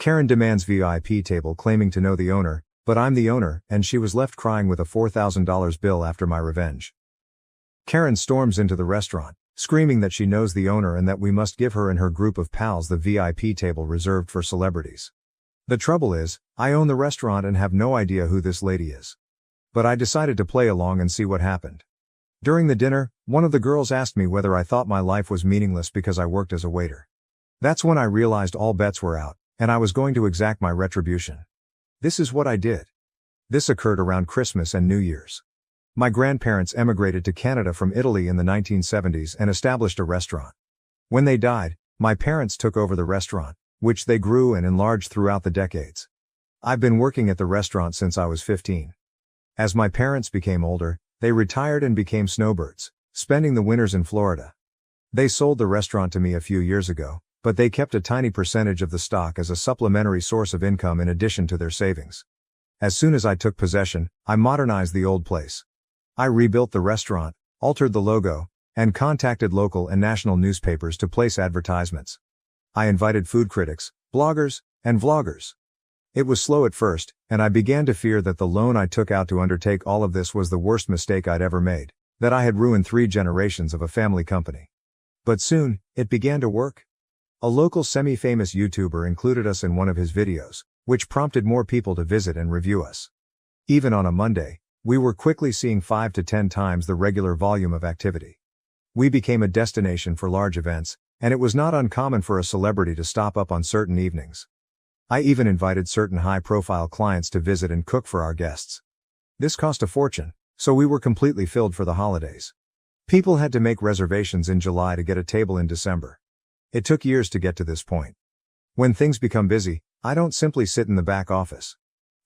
Karen demands VIP table claiming to know the owner, but I'm the owner, and she was left crying with a $4,000 bill after my revenge. Karen storms into the restaurant, screaming that she knows the owner and that we must give her and her group of pals the VIP table reserved for celebrities. The trouble is, I own the restaurant and have no idea who this lady is. But I decided to play along and see what happened. During the dinner, one of the girls asked me whether I thought my life was meaningless because I worked as a waiter. That's when I realized all bets were out, and I was going to exact my retribution. This is what I did. This occurred around Christmas and New Year's. My grandparents emigrated to Canada from Italy in the 1970s and established a restaurant. When they died, my parents took over the restaurant, which they grew and enlarged throughout the decades. I've been working at the restaurant since I was 15. As my parents became older, they retired and became snowbirds, spending the winters in Florida. They sold the restaurant to me a few years ago, but they kept a tiny percentage of the stock as a supplementary source of income in addition to their savings. As soon as I took possession, I modernized the old place. I rebuilt the restaurant, altered the logo, and contacted local and national newspapers to place advertisements. I invited food critics, bloggers, and vloggers. It was slow at first, and I began to fear that the loan I took out to undertake all of this was the worst mistake I'd ever made, that I had ruined 3 generations of a family company. But soon, it began to work. A local semi-famous YouTuber included us in one of his videos, which prompted more people to visit and review us. Even on a Monday, we were quickly seeing 5 to 10 times the regular volume of activity. We became a destination for large events, and it was not uncommon for a celebrity to stop up on certain evenings. I even invited certain high-profile clients to visit and cook for our guests. This cost a fortune, so we were completely filled for the holidays. People had to make reservations in July to get a table in December. It took years to get to this point. When things become busy, I don't simply sit in the back office.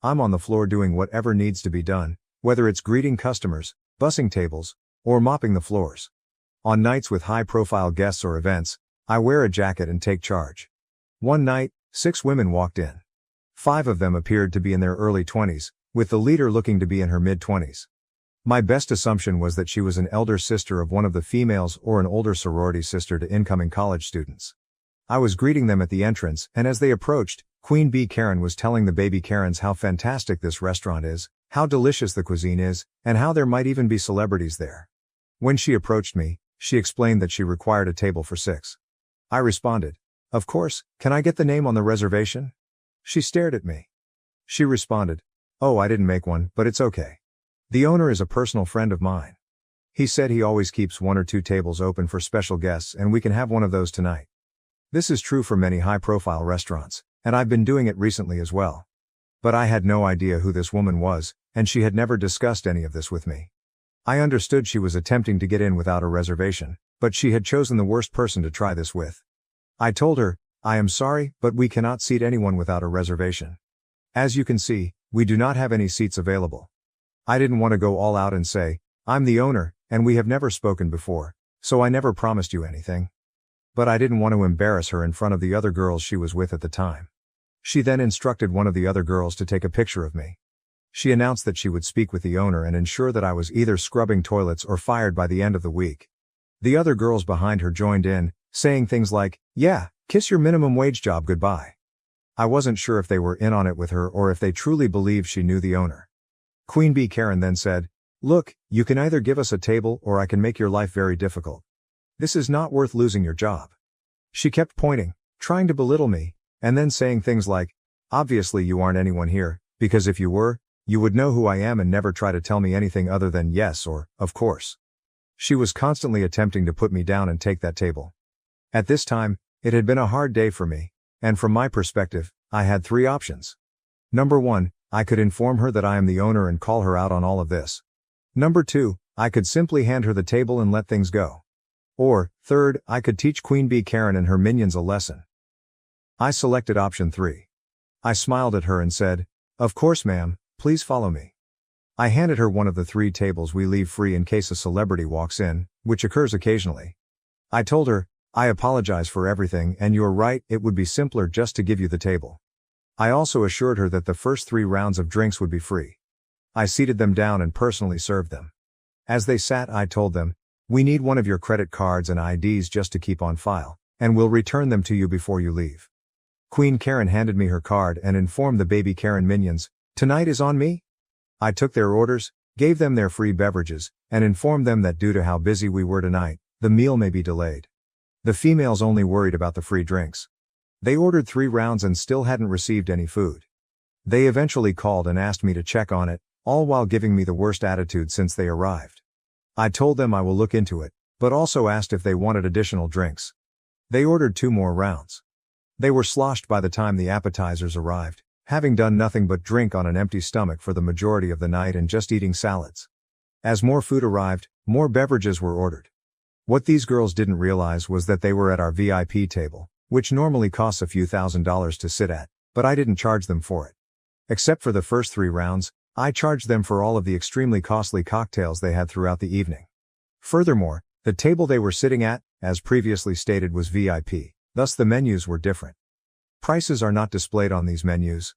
I'm on the floor doing whatever needs to be done, whether it's greeting customers, bussing tables, or mopping the floors. On nights with high-profile guests or events, I wear a jacket and take charge. One night, 6 women walked in. 5 of them appeared to be in their early 20s, with the leader looking to be in her mid-20s. My best assumption was that she was an elder sister of one of the females or an older sorority sister to incoming college students. I was greeting them at the entrance, and as they approached, Queen Bee Karen was telling the baby Karens how fantastic this restaurant is, how delicious the cuisine is, and how there might even be celebrities there. When she approached me, she explained that she required a table for 6. I responded, "Of course, can I get the name on the reservation?" She stared at me. She responded, "Oh, I didn't make one, but it's okay. The owner is a personal friend of mine. He said he always keeps 1 or 2 tables open for special guests and we can have one of those tonight." This is true for many high-profile restaurants, and I've been doing it recently as well. But I had no idea who this woman was, and she had never discussed any of this with me. I understood she was attempting to get in without a reservation, but she had chosen the worst person to try this with. I told her, "I am sorry, but we cannot seat anyone without a reservation. As you can see, we do not have any seats available." I didn't want to go all out and say, "I'm the owner, and we have never spoken before, so I never promised you anything." But I didn't want to embarrass her in front of the other girls she was with at the time. She then instructed one of the other girls to take a picture of me. She announced that she would speak with the owner and ensure that I was either scrubbing toilets or fired by the end of the week. The other girls behind her joined in, saying things like, "Yeah, kiss your minimum wage job goodbye." I wasn't sure if they were in on it with her or if they truly believed she knew the owner. Queen Bee Karen then said, "Look, you can either give us a table or I can make your life very difficult. This is not worth losing your job." She kept pointing, trying to belittle me, and then saying things like, "Obviously you aren't anyone here, because if you were, you would know who I am and never try to tell me anything other than yes or, of course." She was constantly attempting to put me down and take that table. At this time, it had been a hard day for me, and from my perspective, I had 3 options. Number 1, I could inform her that I am the owner and call her out on all of this. Number 2, I could simply hand her the table and let things go. Or, third, I could teach Queen Bee Karen and her minions a lesson. I selected option 3. I smiled at her and said, "Of course ma'am, please follow me." I handed her one of the 3 tables we leave free in case a celebrity walks in, which occurs occasionally. I told her, "I apologize for everything and you're right, it would be simpler just to give you the table." I also assured her that the first 3 rounds of drinks would be free. I seated them down and personally served them. As they sat, I told them, "We need one of your credit cards and IDs just to keep on file, and we'll return them to you before you leave." Queen Karen handed me her card and informed the baby Karen minions, "Tonight is on me?" I took their orders, gave them their free beverages, and informed them that due to how busy we were tonight, the meal may be delayed. The females only worried about the free drinks. They ordered 3 rounds and still hadn't received any food. They eventually called and asked me to check on it, all while giving me the worst attitude since they arrived. I told them I will look into it, but also asked if they wanted additional drinks. They ordered 2 more rounds. They were sloshed by the time the appetizers arrived, having done nothing but drink on an empty stomach for the majority of the night and just eating salads. As more food arrived, more beverages were ordered. What these girls didn't realize was that they were at our VIP table, which normally costs a few $1,000s to sit at, but I didn't charge them for it. Except for the first 3 rounds, I charged them for all of the extremely costly cocktails they had throughout the evening. Furthermore, the table they were sitting at, as previously stated, was VIP, thus the menus were different. Prices are not displayed on these menus.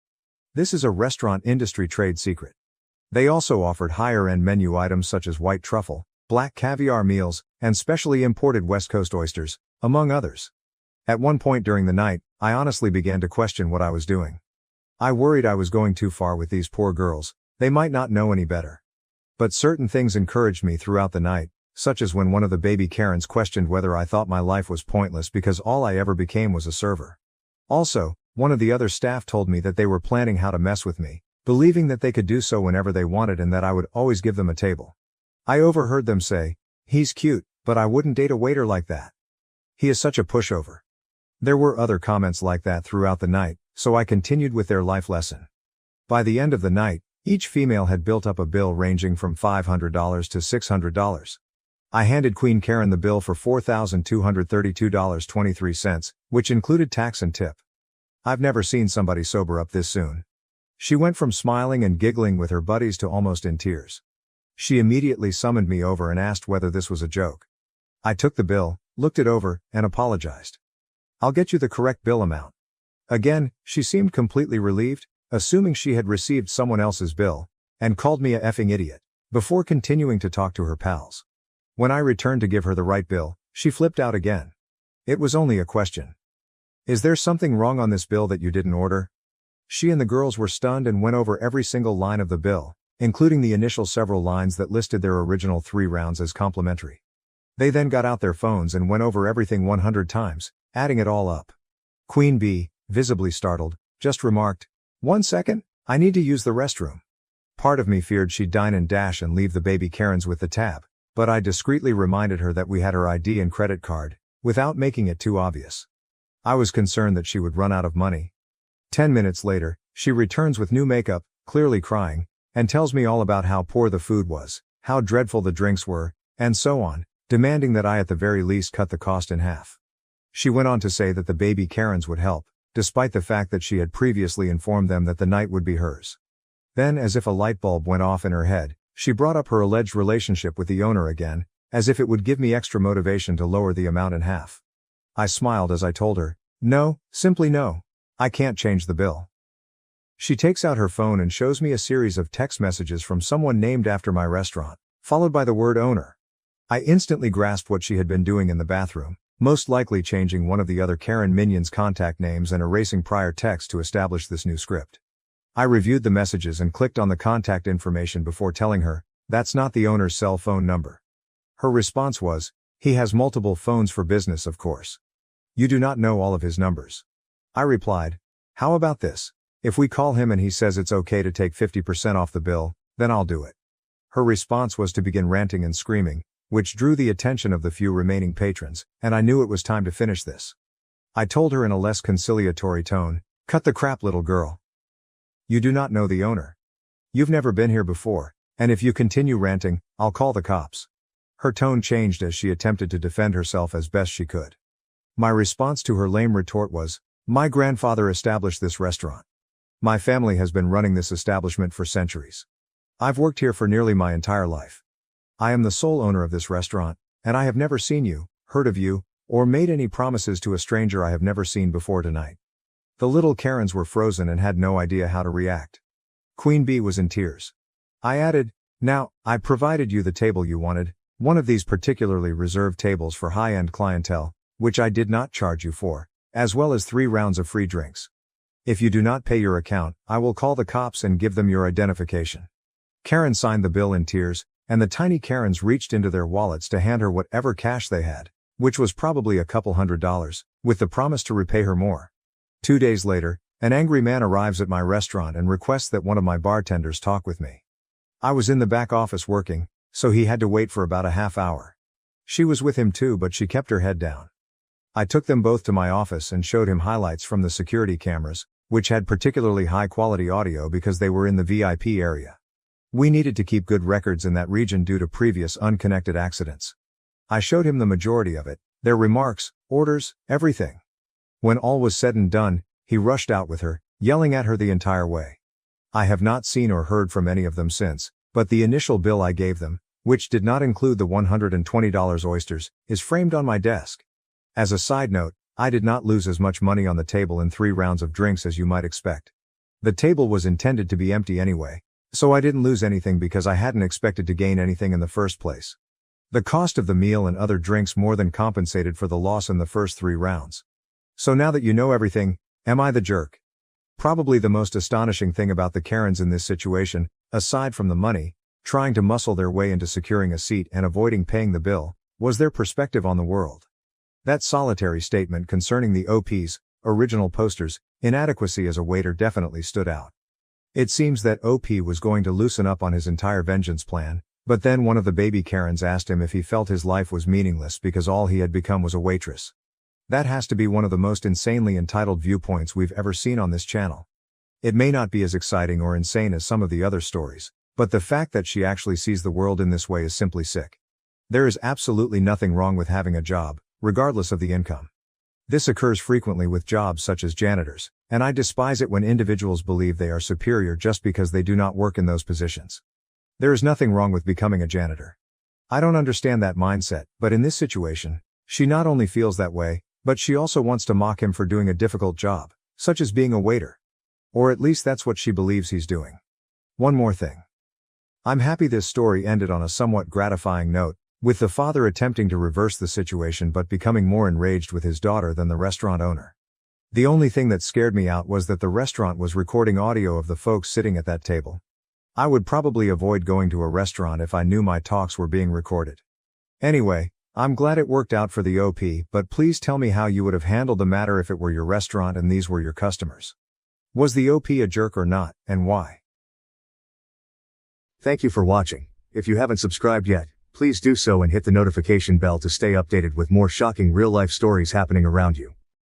This is a restaurant industry trade secret. They also offered higher-end menu items such as white truffle, black caviar meals, and specially imported West Coast oysters, among others. At one point during the night, I honestly began to question what I was doing. I worried I was going too far with these poor girls, they might not know any better. But certain things encouraged me throughout the night, such as when one of the baby Karens questioned whether I thought my life was pointless because all I ever became was a server. Also, one of the other staff told me that they were planning how to mess with me, believing that they could do so whenever they wanted and that I would always give them a table. I overheard them say, "He's cute, but I wouldn't date a waiter like that. He is such a pushover." There were other comments like that throughout the night, so I continued with their life lesson. By the end of the night, each female had built up a bill ranging from $500 to $600. I handed Queen Karen the bill for $4,232.23, which included tax and tip. I've never seen somebody sober up this soon. She went from smiling and giggling with her buddies to almost in tears. She immediately summoned me over and asked whether this was a joke. I took the bill, looked it over, and apologized. "I'll get you the correct bill amount." Again, she seemed completely relieved, assuming she had received someone else's bill, and called me a effing idiot, before continuing to talk to her pals. When I returned to give her the right bill, she flipped out again. It was only a question. "Is there something wrong on this bill that you didn't order?" She and the girls were stunned and went over every single line of the bill, including the initial several lines that listed their original 3 rounds as complimentary. They then got out their phones and went over everything 100 times, adding it all up. Queen B, visibly startled, just remarked, "1 second, I need to use the restroom." Part of me feared she'd dine and dash and leave the baby Karens with the tab, but I discreetly reminded her that we had her ID and credit card, without making it too obvious. I was concerned that she would run out of money. 10 minutes later, she returns with new makeup, clearly crying, and tells me all about how poor the food was, how dreadful the drinks were, and so on, demanding that I at the very least cut the cost in half. She went on to say that the baby Karens would help, despite the fact that she had previously informed them that the night would be hers. Then, as if a light bulb went off in her head, she brought up her alleged relationship with the owner again, as if it would give me extra motivation to lower the amount in half. I smiled as I told her, "No, simply no. I can't change the bill." She takes out her phone and shows me a series of text messages from someone named after my restaurant, followed by the word owner. I instantly grasped what she had been doing in the bathroom, most likely changing one of the other Karen minions' contact names and erasing prior texts to establish this new script. I reviewed the messages and clicked on the contact information before telling her, "That's not the owner's cell phone number." Her response was, "He has multiple phones for business, of course. You do not know all of his numbers." I replied, "How about this? If we call him and he says it's okay to take 50% off the bill, then I'll do it." Her response was to begin ranting and screaming, which drew the attention of the few remaining patrons, and I knew it was time to finish this. I told her in a less conciliatory tone, "Cut the crap, little girl. You do not know the owner. You've never been here before, and if you continue ranting, I'll call the cops." Her tone changed as she attempted to defend herself as best she could. My response to her lame retort was, "My grandfather established this restaurant. My family has been running this establishment for centuries. I've worked here for nearly my entire life. I am the sole owner of this restaurant, and I have never seen you, heard of you, or made any promises to a stranger I have never seen before tonight." The little Karens were frozen and had no idea how to react. Queen B was in tears. I added, "Now, I provided you the table you wanted, one of these particularly reserved tables for high-end clientele, which I did not charge you for, as well as 3 rounds of free drinks. If you do not pay your account, I will call the cops and give them your identification. Karen signed the bill in tears, and the tiny Karens reached into their wallets to hand her whatever cash they had, which was probably a couple $100, with the promise to repay her more. 2 days later, an angry man arrives at my restaurant and requests that one of my bartenders talk with me. I was in the back office working, so he had to wait for about a half hour. She was with him too, but she kept her head down. I took them both to my office and showed him highlights from the security cameras, which had particularly high-quality audio because they were in the VIP area. We needed to keep good records in that region due to previous unconnected accidents. I showed him the majority of it, their remarks, orders, everything. When all was said and done, he rushed out with her, yelling at her the entire way. I have not seen or heard from any of them since, but the initial bill I gave them, which did not include the $120 oysters, is framed on my desk. As a side note, I did not lose as much money on the table in 3 rounds of drinks as you might expect. The table was intended to be empty anyway, so I didn't lose anything because I hadn't expected to gain anything in the first place. The cost of the meal and other drinks more than compensated for the loss in the first 3 rounds. So now that you know everything, am I the jerk? Probably the most astonishing thing about the Karens in this situation, aside from the money, trying to muscle their way into securing a seat and avoiding paying the bill, was their perspective on the world. That solitary statement concerning the OP's, original poster's, inadequacy as a waiter definitely stood out. It seems that OP was going to loosen up on his entire vengeance plan, but then one of the baby Karens asked him if he felt his life was meaningless because all he had become was a waitress. That has to be one of the most insanely entitled viewpoints we've ever seen on this channel. It may not be as exciting or insane as some of the other stories, but the fact that she actually sees the world in this way is simply sick. There is absolutely nothing wrong with having a job, regardless of the income. This occurs frequently with jobs such as janitors, and I despise it when individuals believe they are superior just because they do not work in those positions. There is nothing wrong with becoming a janitor. I don't understand that mindset, but in this situation, she not only feels that way, but she also wants to mock him for doing a difficult job, such as being a waiter. Or at least that's what she believes he's doing. One more thing. I'm happy this story ended on a somewhat gratifying note, with the father attempting to reverse the situation but becoming more enraged with his daughter than the restaurant owner. The only thing that scared me out was that the restaurant was recording audio of the folks sitting at that table. I would probably avoid going to a restaurant if I knew my talks were being recorded. Anyway, I'm glad it worked out for the OP, but please tell me how you would have handled the matter if it were your restaurant and these were your customers. Was the OP a jerk or not, and why? Thank you for watching. If you haven't subscribed yet, please do so and hit the notification bell to stay updated with more shocking real-life stories happening around you.